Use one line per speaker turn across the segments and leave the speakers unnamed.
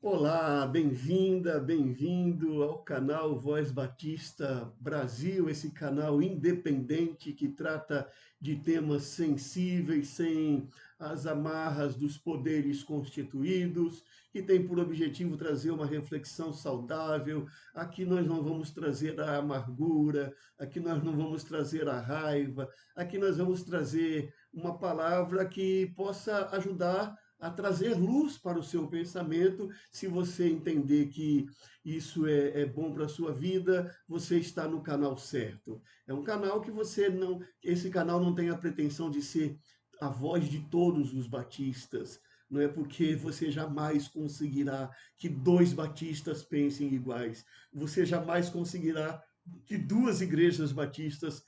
Olá, bem-vinda, bem-vindo ao canal Voz Batista Brasil, esse canal independente que trata de temas sensíveis, sem as amarras dos poderes constituídos, que tem por objetivo trazer uma reflexão saudável. Aqui nós não vamos trazer a amargura, aqui nós não vamos trazer a raiva, aqui nós vamos trazer uma palavra que possa ajudar a trazer luz para o seu pensamento. Se você entender que isso é bom para a sua vida, você está no canal certo. É um canal que você não. Esse canal não tem a pretensão de ser a voz de todos os batistas. Não é porque você jamais conseguirá que dois batistas pensem iguais. Você jamais conseguirá que duas igrejas batistas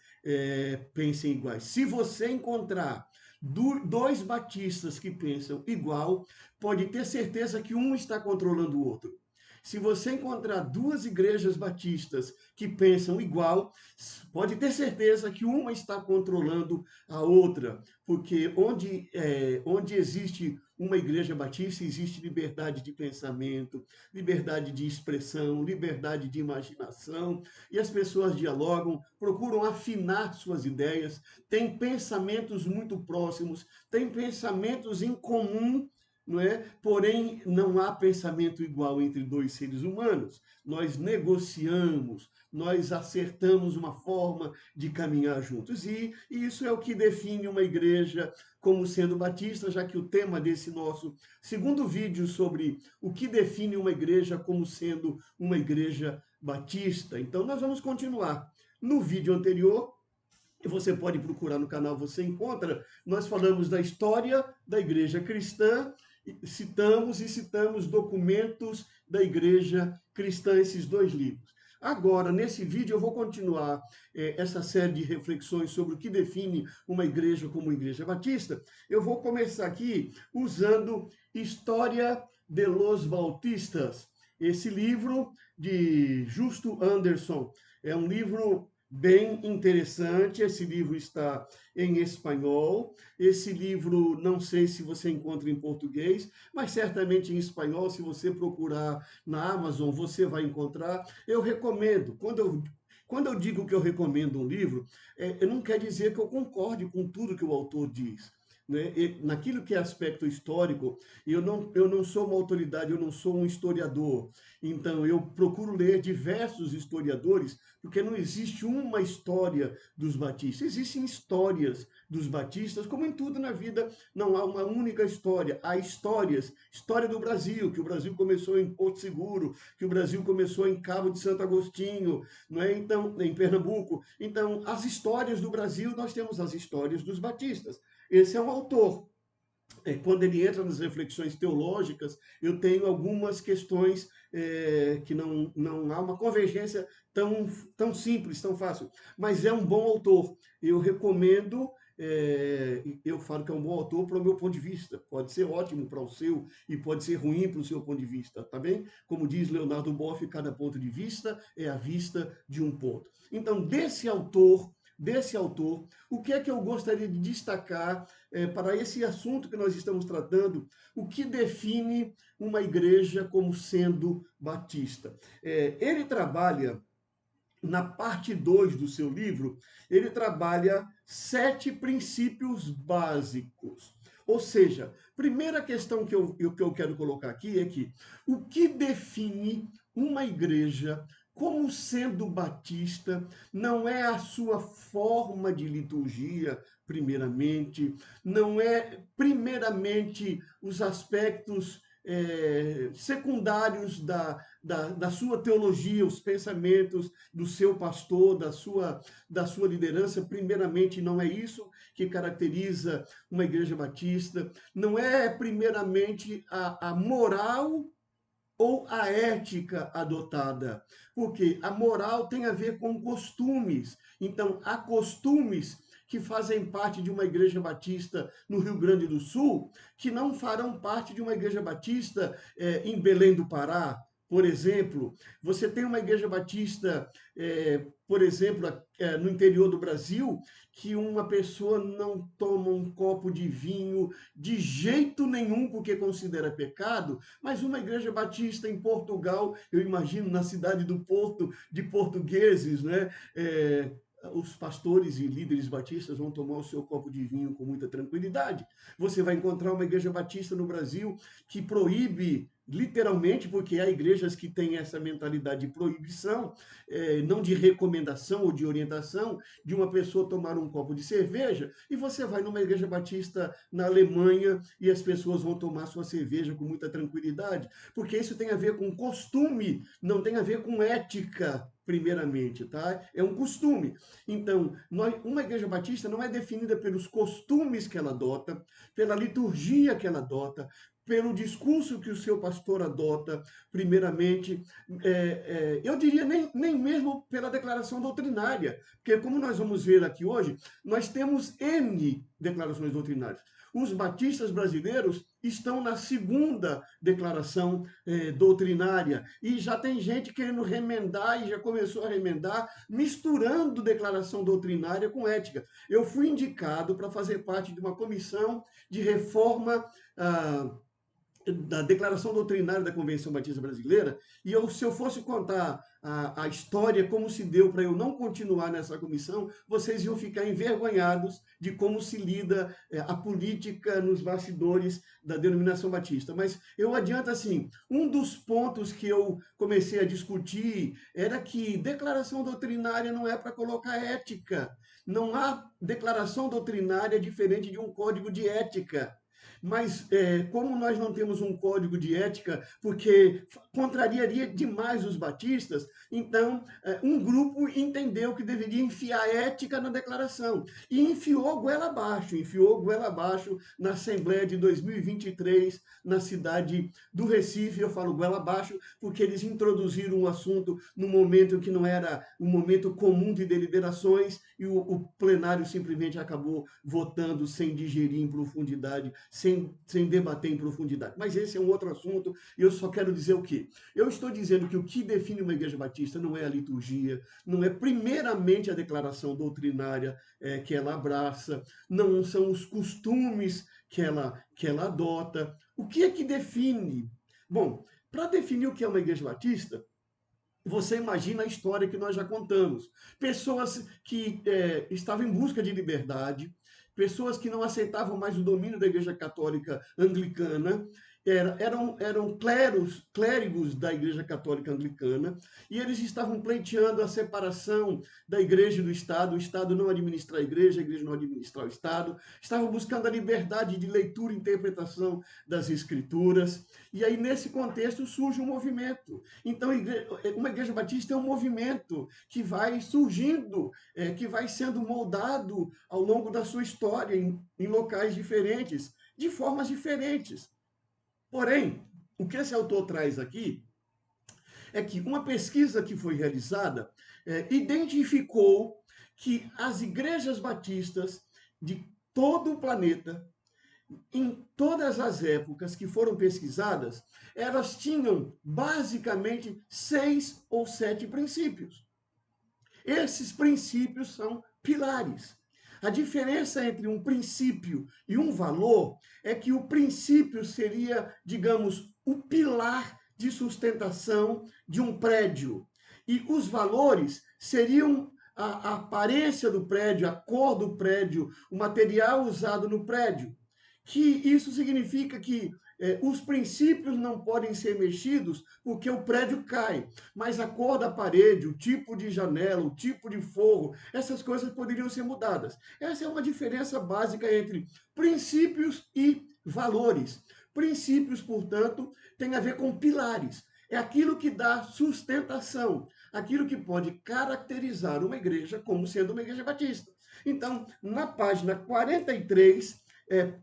pensem iguais. Se você encontrar dois batistas que pensam igual, pode ter certeza que um está controlando o outro. Se você encontrar duas igrejas batistas que pensam igual, pode ter certeza que uma está controlando a outra, porque onde existe uma igreja batista, existe liberdade de pensamento, liberdade de expressão, liberdade de imaginação, e as pessoas dialogam, procuram afinar suas ideias, têm pensamentos muito próximos, têm pensamentos em comum, não é? Porém, não há pensamento igual entre dois seres humanos. Nós negociamos, nós acertamos uma forma de caminhar juntos. E isso é o que define uma igreja como sendo batista, já que o tema desse nosso segundo vídeo sobre o que define uma igreja como sendo uma igreja batista. Então, nós vamos continuar. No vídeo anterior, que você pode procurar no canal, você encontra, nós falamos da história da igreja cristã, citamos documentos da igreja cristã, esses dois livros. Agora, nesse vídeo, eu vou continuar essa série de reflexões sobre o que define uma igreja como igreja batista. Eu vou começar aqui usando História de los Bautistas, esse livro de Justo Anderson. É um livro bem interessante. Esse livro está em espanhol. Esse livro, não sei se você encontra em português, mas certamente em espanhol, se você procurar na Amazon, você vai encontrar. Eu recomendo. Quando eu digo que eu recomendo um livro, não quer dizer que eu concorde com tudo que o autor diz. Né? Naquilo que é aspecto histórico, eu não sou uma autoridade, eu não sou um historiador. Então, eu procuro ler diversos historiadores, porque não existe uma história dos batistas. Existem histórias dos batistas, como em tudo na vida, não há uma única história. Há histórias. História do Brasil, que o Brasil começou em Porto Seguro, que o Brasil começou em Cabo de Santo Agostinho, não é? Então, em Pernambuco. Então, as histórias do Brasil, nós temos as histórias dos batistas. Esse é um autor. Quando ele entra nas reflexões teológicas, eu tenho algumas questões que não há uma convergência tão simples, tão fácil. Mas é um bom autor. Eu recomendo, eu falo que é um bom autor para o meu ponto de vista. Pode ser ótimo para o seu e pode ser ruim para o seu ponto de vista, tá bem? Como diz Leonardo Boff, cada ponto de vista é a vista de um ponto. Então, desse autor, o que é que eu gostaria de destacar para esse assunto que nós estamos tratando, o que define uma igreja como sendo batista? Ele trabalha, na parte 2 do seu livro, ele trabalha 7 princípios básicos. Ou seja, primeira questão que eu quero colocar aqui é que o que define uma igreja como sendo batista não é a sua forma de liturgia, primeiramente, não é, primeiramente, os aspectos secundários da sua teologia, os pensamentos do seu pastor, da sua liderança. Primeiramente, não é isso que caracteriza uma igreja batista, não é primeiramente a moral ou a ética adotada, porque a moral tem a ver com costumes. Então, há costumes que fazem parte de uma igreja batista no Rio Grande do Sul, que não farão parte de uma igreja batista em Belém do Pará, por exemplo, você tem uma igreja batista, por exemplo, no interior do Brasil, que uma pessoa não toma um copo de vinho de jeito nenhum porque considera pecado, mas uma igreja batista em Portugal, eu imagino na cidade do Porto, de portugueses, né? Os pastores e líderes batistas vão tomar o seu copo de vinho com muita tranquilidade. Você vai encontrar uma igreja batista no Brasil que proíbe, literalmente, porque há igrejas que têm essa mentalidade de proibição, não de recomendação ou de orientação, de uma pessoa tomar um copo de cerveja, e você vai numa igreja batista na Alemanha e as pessoas vão tomar sua cerveja com muita tranquilidade, porque isso tem a ver com costume, não tem a ver com ética, primeiramente, tá? É um costume. Então, uma igreja batista não é definida pelos costumes que ela adota, pela liturgia que ela adota, pelo discurso que o seu pastor adota, primeiramente, eu diria nem mesmo pela declaração doutrinária, porque como nós vamos ver aqui hoje, nós temos N declarações doutrinárias. Os batistas brasileiros estão na segunda declaração doutrinária e já tem gente querendo remendar e já começou a remendar, misturando declaração doutrinária com ética. Eu fui indicado para fazer parte de uma comissão de reforma da Declaração Doutrinária da Convenção Batista Brasileira, e se eu fosse contar a história, como se deu para eu não continuar nessa comissão, vocês iam ficar envergonhados de como se lida a política nos bastidores da denominação batista. Mas eu adianto assim, um dos pontos que eu comecei a discutir era que declaração doutrinária não é para colocar ética. Não há declaração doutrinária diferente de um código de ética. Mas como nós não temos um código de ética, porque contrariaria demais os batistas, então um grupo entendeu que deveria enfiar ética na declaração. E enfiou goela abaixo na Assembleia de 2023, na cidade do Recife. Eu falo goela abaixo porque eles introduziram um assunto no momento que não era um momento comum de deliberações, e o plenário simplesmente acabou votando sem digerir em profundidade, sem debater em profundidade. Mas esse é um outro assunto, e eu só quero dizer o quê? Eu estou dizendo que o que define uma igreja batista não é a liturgia, não é primeiramente a declaração doutrinária que ela abraça, não são os costumes que ela adota. O que é que define? Bom, para definir o que é uma igreja batista, você imagina a história que nós já contamos. Pessoas que estavam em busca de liberdade, pessoas que não aceitavam mais o domínio da Igreja Católica Anglicana, eram clérigos da Igreja Católica Anglicana, e eles estavam pleiteando a separação da Igreja e do Estado, o Estado não administrar a Igreja não administrar o Estado, estavam buscando a liberdade de leitura e interpretação das Escrituras, e aí nesse contexto surge um movimento. Então, uma igreja batista é um movimento que vai surgindo, que vai sendo moldado ao longo da sua história, em locais diferentes, de formas diferentes. Porém, o que esse autor traz aqui é que uma pesquisa que foi realizada identificou que as igrejas batistas de todo o planeta, em todas as épocas que foram pesquisadas, elas tinham basicamente 6 ou 7 princípios. Esses princípios são pilares. A diferença entre um princípio e um valor é que o princípio seria, digamos, o pilar de sustentação de um prédio. E os valores seriam a aparência do prédio, a cor do prédio, o material usado no prédio. Que isso significa que os princípios não podem ser mexidos porque o prédio cai, mas a cor da parede, o tipo de janela, o tipo de forro, essas coisas poderiam ser mudadas. Essa é uma diferença básica entre princípios e valores. Princípios, portanto, tem a ver com pilares. É aquilo que dá sustentação, aquilo que pode caracterizar uma igreja como sendo uma igreja batista. Então, na página 43,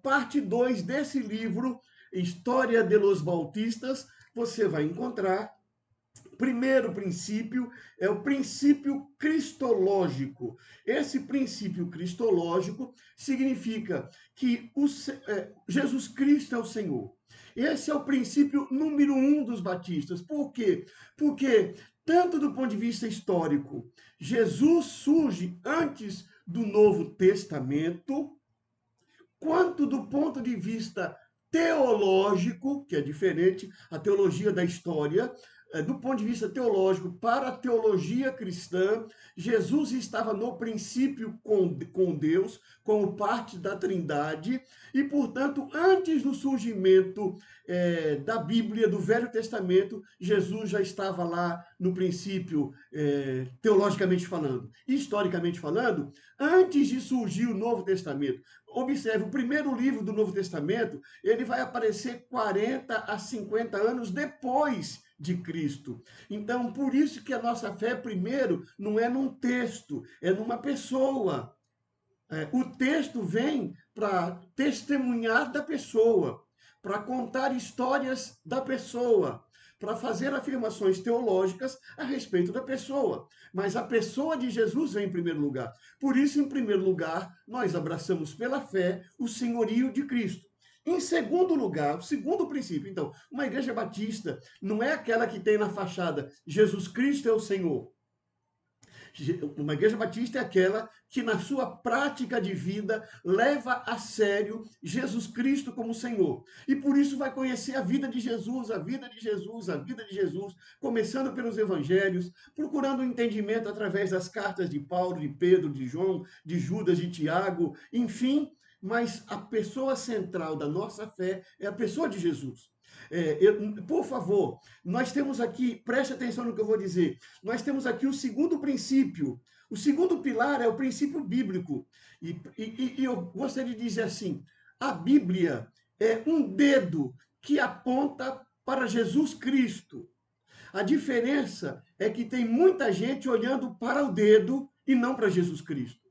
parte 2 desse livro, História de los Bautistas, você vai encontrar Primeiro princípio é o princípio cristológico. Esse princípio cristológico significa que Jesus Cristo é o Senhor. Esse é o princípio número um dos batistas. Por quê? Porque, tanto do ponto de vista histórico, Jesus surge antes do Novo Testamento, quanto do ponto de vista teológico, que é diferente, a teologia da história, do ponto de vista teológico, para a teologia cristã, Jesus estava no princípio com Deus, como parte da Trindade, e, portanto, antes do surgimento da Bíblia, do Velho Testamento, Jesus já estava lá no princípio, teologicamente falando. Historicamente falando, antes de surgir o Novo Testamento. Observe, o primeiro livro do Novo Testamento, ele vai aparecer 40 a 50 anos depois de Cristo. Então, por isso que a nossa fé, primeiro, não é num texto, é numa pessoa. O texto vem para testemunhar da pessoa, para contar histórias da pessoa, para fazer afirmações teológicas a respeito da pessoa. Mas a pessoa de Jesus vem em primeiro lugar. Por isso, em primeiro lugar, nós abraçamos pela fé o senhorio de Cristo. Em segundo lugar, o segundo princípio, então, uma igreja batista não é aquela que tem na fachada Jesus Cristo é o Senhor. Uma igreja batista é aquela que, na sua prática de vida, leva a sério Jesus Cristo como Senhor. E por isso vai conhecer a vida de Jesus, a vida de Jesus, a vida de Jesus, começando pelos evangelhos, procurando o entendimento através das cartas de Paulo, de Pedro, de João, de Judas, de Tiago, enfim. Mas a pessoa central da nossa fé é a pessoa de Jesus. Por favor, nós temos aqui, preste atenção no que eu vou dizer, nós temos aqui o segundo princípio. O segundo pilar é o princípio bíblico. E eu gostaria de dizer assim: a Bíblia é um dedo que aponta para Jesus Cristo. A diferença é que tem muita gente olhando para o dedo e não para Jesus Cristo.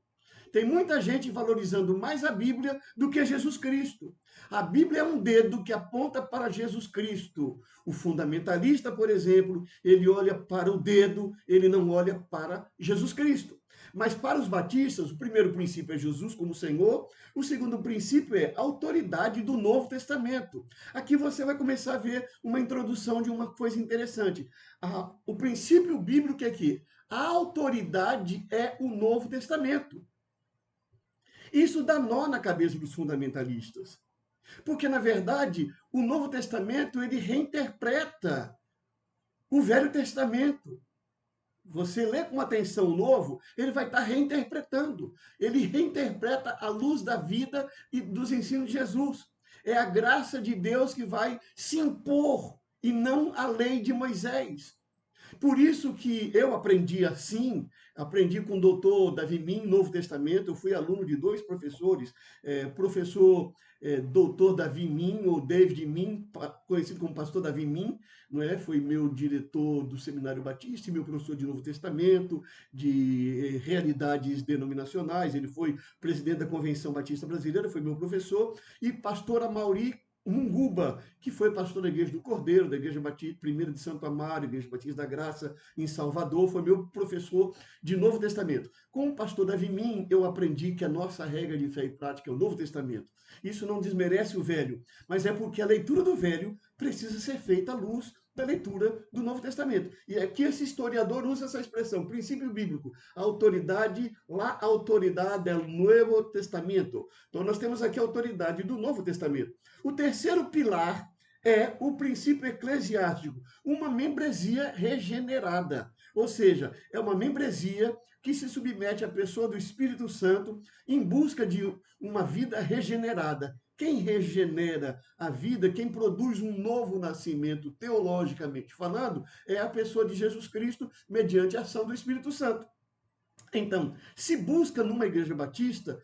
Tem muita gente valorizando mais a Bíblia do que Jesus Cristo. A Bíblia é um dedo que aponta para Jesus Cristo. O fundamentalista, por exemplo, ele olha para o dedo, ele não olha para Jesus Cristo. Mas para os batistas, o primeiro princípio é Jesus como Senhor, o segundo princípio é a autoridade do Novo Testamento. Aqui você vai começar a ver uma introdução de uma coisa interessante. O princípio bíblico é que a autoridade é o Novo Testamento. Isso dá nó na cabeça dos fundamentalistas. Porque, na verdade, o Novo Testamento, ele reinterpreta o Velho Testamento. Você lê com atenção o Novo, ele vai estar reinterpretando. Ele reinterpreta à luz da vida e dos ensinos de Jesus. É a graça de Deus que vai se impor e não a lei de Moisés. Por isso que eu aprendi assim, aprendi com o doutor Davi Min, Novo Testamento, eu fui aluno de dois professores, professor doutor Davi Min, ou David Min, conhecido como pastor Davi Min, não é? Foi meu diretor do Seminário Batista, meu professor de Novo Testamento, de realidades denominacionais, ele foi presidente da Convenção Batista Brasileira, foi meu professor, e pastor Amauri Munguba, que foi pastor da Igreja do Cordeiro, da Igreja Batista, primeira de Santo Amaro, Igreja Batista da Graça, em Salvador, foi meu professor de Novo Testamento. Com o pastor Davi Min, eu aprendi que a nossa regra de fé e prática é o Novo Testamento. Isso não desmerece o Velho, mas é porque a leitura do Velho precisa ser feita à luz da leitura do Novo Testamento. E aqui esse historiador usa essa expressão, princípio bíblico, autoridade, la autoridade del Nuevo Testamento. Então nós temos aqui a autoridade do Novo Testamento. O terceiro pilar é o princípio eclesiástico, uma membresia regenerada. Ou seja, é uma membresia que se submete à pessoa do Espírito Santo em busca de uma vida regenerada. Quem regenera a vida, quem produz um novo nascimento, teologicamente falando, é a pessoa de Jesus Cristo mediante a ação do Espírito Santo. Então, se busca numa igreja batista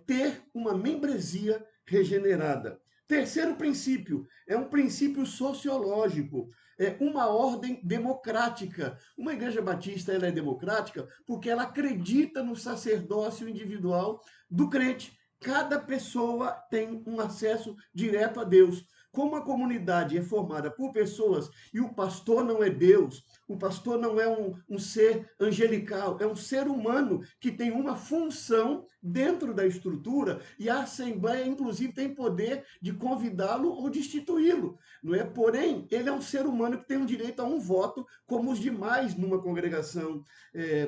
ter uma membresia regenerada. Terceiro princípio, é um princípio sociológico, é uma ordem democrática. Uma igreja batista ela é democrática porque ela acredita no sacerdócio individual do crente. Cada pessoa tem um acesso direto a Deus. Como a comunidade é formada por pessoas e o pastor não é Deus, o pastor não é um ser angelical, é um ser humano que tem uma função dentro da estrutura e a Assembleia, inclusive, tem poder de convidá-lo ou destituí-lo, não é? Porém, ele é um ser humano que tem um direito a um voto, como os demais numa congregação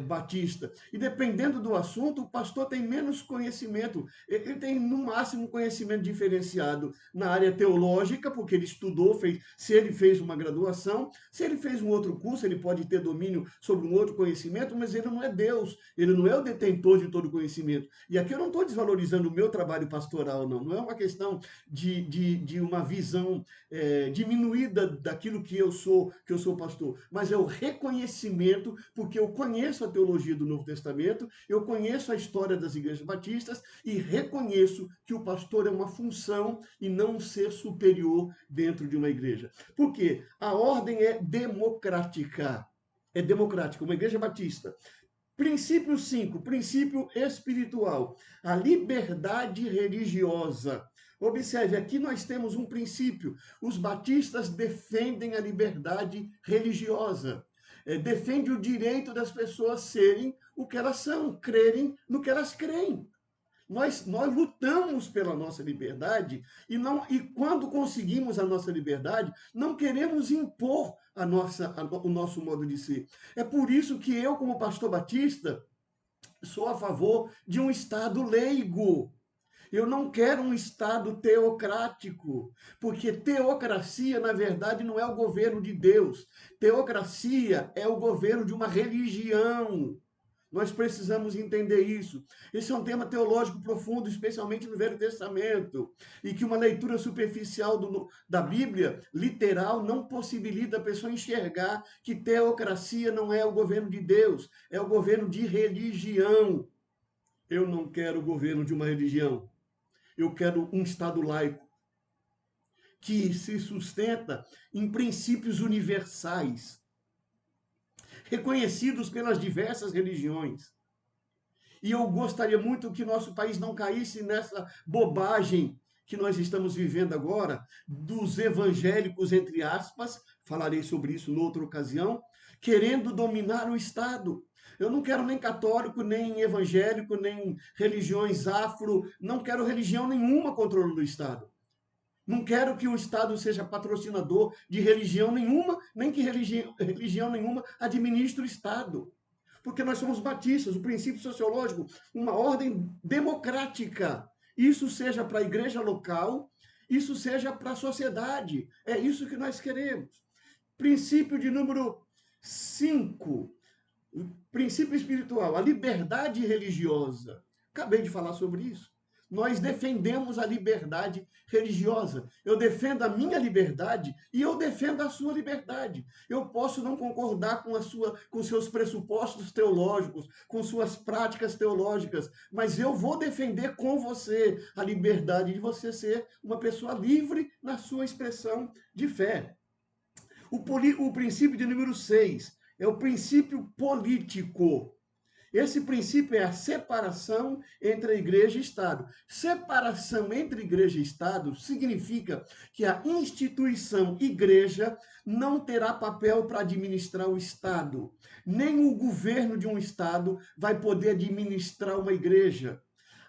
batista. E dependendo do assunto, o pastor tem menos conhecimento, ele tem no máximo conhecimento diferenciado na área teológica, porque ele estudou, se ele fez uma graduação, se ele fez um outro curso, ele pode ter domínio sobre um outro conhecimento, mas ele não é Deus, ele não é o detentor de todo conhecimento. E aqui eu não estou desvalorizando o meu trabalho pastoral, não é uma questão de uma visão diminuída daquilo que eu sou pastor, mas é o reconhecimento, porque eu conheço a teologia do Novo Testamento, eu conheço a história das igrejas batistas e reconheço que o pastor é uma função e não um ser superior dentro de uma igreja. Por quê? A ordem é democrática. É democrática, uma igreja batista. Princípio 5, princípio espiritual, a liberdade religiosa. Observe, aqui nós temos um princípio. Os batistas defendem a liberdade religiosa. Defende o direito das pessoas serem o que elas são, crerem no que elas creem. Nós lutamos pela nossa liberdade e quando conseguimos a nossa liberdade, não queremos impor o nosso modo de ser. É por isso que eu, como pastor batista, sou a favor de um Estado leigo. Eu não quero um Estado teocrático, porque teocracia, na verdade, não é o governo de Deus. Teocracia é o governo de uma religião. Nós precisamos entender isso. Esse é um tema teológico profundo, especialmente no Velho Testamento, e que uma leitura superficial da Bíblia, literal, não possibilita a pessoa enxergar que teocracia não é o governo de Deus, é o governo de religião. Eu não quero o governo de uma religião. Eu quero um Estado laico que se sustenta em princípios universais, reconhecidos pelas diversas religiões. E eu gostaria muito que nosso país não caísse nessa bobagem que nós estamos vivendo agora, dos evangélicos, entre aspas, falarei sobre isso noutra ocasião, querendo dominar o Estado. Eu não quero nem católico, nem evangélico, nem religiões afro, não quero religião nenhuma controlando o Estado. Não quero que o Estado seja patrocinador de religião nenhuma, nem que religião nenhuma administre o Estado. Porque nós somos batistas, o princípio sociológico, uma ordem democrática. Isso seja para a igreja local, isso seja para a sociedade. É isso que nós queremos. Princípio de número 5, princípio espiritual, a liberdade religiosa. Acabei de falar sobre isso. Nós defendemos a liberdade religiosa. Eu defendo a minha liberdade e eu defendo a sua liberdade. Eu posso não concordar com seus pressupostos teológicos, com suas práticas teológicas, mas eu vou defender com você a liberdade de você ser uma pessoa livre na sua expressão de fé. O princípio de número 6 é o princípio político. Esse princípio é a separação entre a igreja e Estado. Separação entre igreja e Estado significa que a instituição igreja não terá papel para administrar o Estado. Nem o governo de um Estado vai poder administrar uma igreja.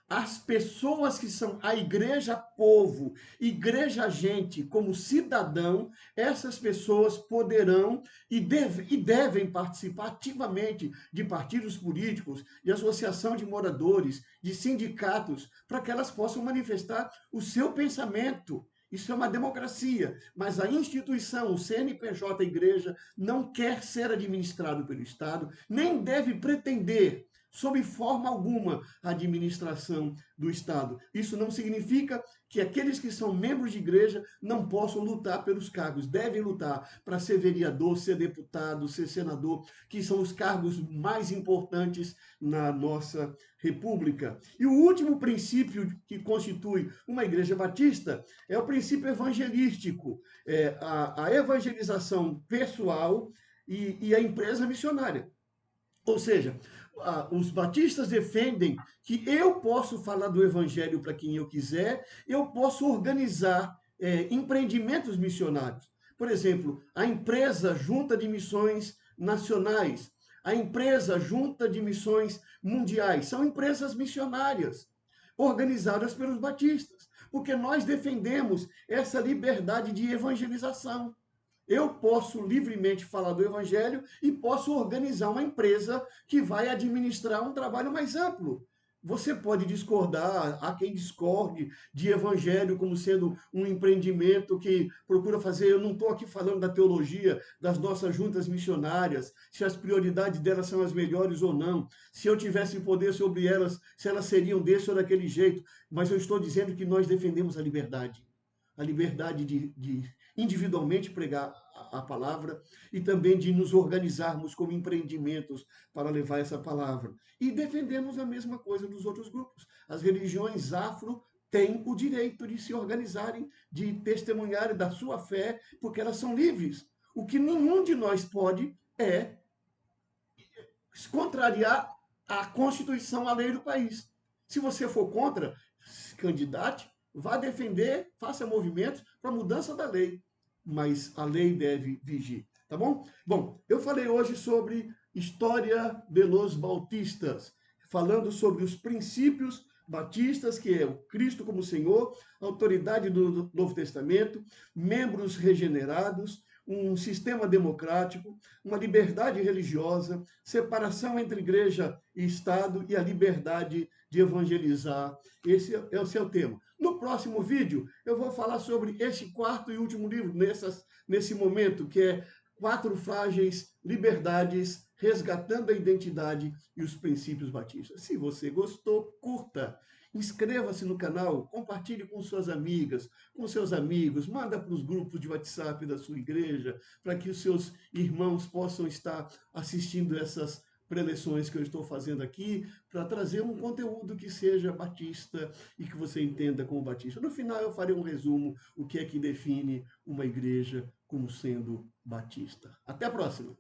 As pessoas que são a igreja povo, igreja gente, como cidadão, essas pessoas poderão e devem participar ativamente de partidos políticos, de associação de moradores, de sindicatos, para que elas possam manifestar o seu pensamento. Isso é uma democracia, mas a instituição, o CNPJ, a igreja, não quer ser administrado pelo Estado, nem deve pretender sob forma alguma, a administração do Estado. Isso não significa que aqueles que são membros de igreja não possam lutar pelos cargos. Devem lutar para ser vereador, ser deputado, ser senador, que são os cargos mais importantes na nossa república. E o último princípio que constitui uma igreja batista é o princípio evangelístico, a evangelização pessoal e a empresa missionária. Ou seja, os batistas defendem que eu posso falar do evangelho para quem eu quiser, eu posso organizar empreendimentos missionários. Por exemplo, a empresa Junta de Missões Nacionais, a empresa Junta de Missões Mundiais, são empresas missionárias organizadas pelos batistas, porque nós defendemos essa liberdade de evangelização. Eu posso livremente falar do evangelho e posso organizar uma empresa que vai administrar um trabalho mais amplo. Você pode discordar, há quem discorde de evangelho como sendo um empreendimento que procura fazer. Eu não estou aqui falando da teologia das nossas juntas missionárias, se as prioridades delas são as melhores ou não, se eu tivesse poder sobre elas, se elas seriam desse ou daquele jeito, mas eu estou dizendo que nós defendemos a liberdade de individualmente pregar a palavra e também de nos organizarmos como empreendimentos para levar essa palavra. E defendemos a mesma coisa dos outros grupos. As religiões afro têm o direito de se organizarem, de testemunharem da sua fé, porque elas são livres. O que nenhum de nós pode é contrariar a Constituição, a lei do país. Se você for contra, se candidate, vá defender, faça movimentos para a mudança da lei. Mas a lei deve vigir, tá bom? Bom, eu falei hoje sobre história de los bautistas, falando sobre os princípios batistas, que é o Cristo como Senhor, a autoridade do Novo Testamento, membros regenerados, um sistema democrático, uma liberdade religiosa, separação entre igreja e Estado e a liberdade de evangelizar. Esse é o seu tema. No próximo vídeo, eu vou falar sobre este quarto e último livro, nesse momento, que é Quatro Frágeis Liberdades, Resgatando a Identidade e os Princípios Batistas. Se você gostou, curta. Inscreva-se no canal, compartilhe com suas amigas, com seus amigos, manda para os grupos de WhatsApp da sua igreja, para que os seus irmãos possam estar assistindo essas preleções que eu estou fazendo aqui, para trazer um conteúdo que seja batista e que você entenda como batista. No final eu farei um resumo, o que é que define uma igreja como sendo batista. Até a próxima!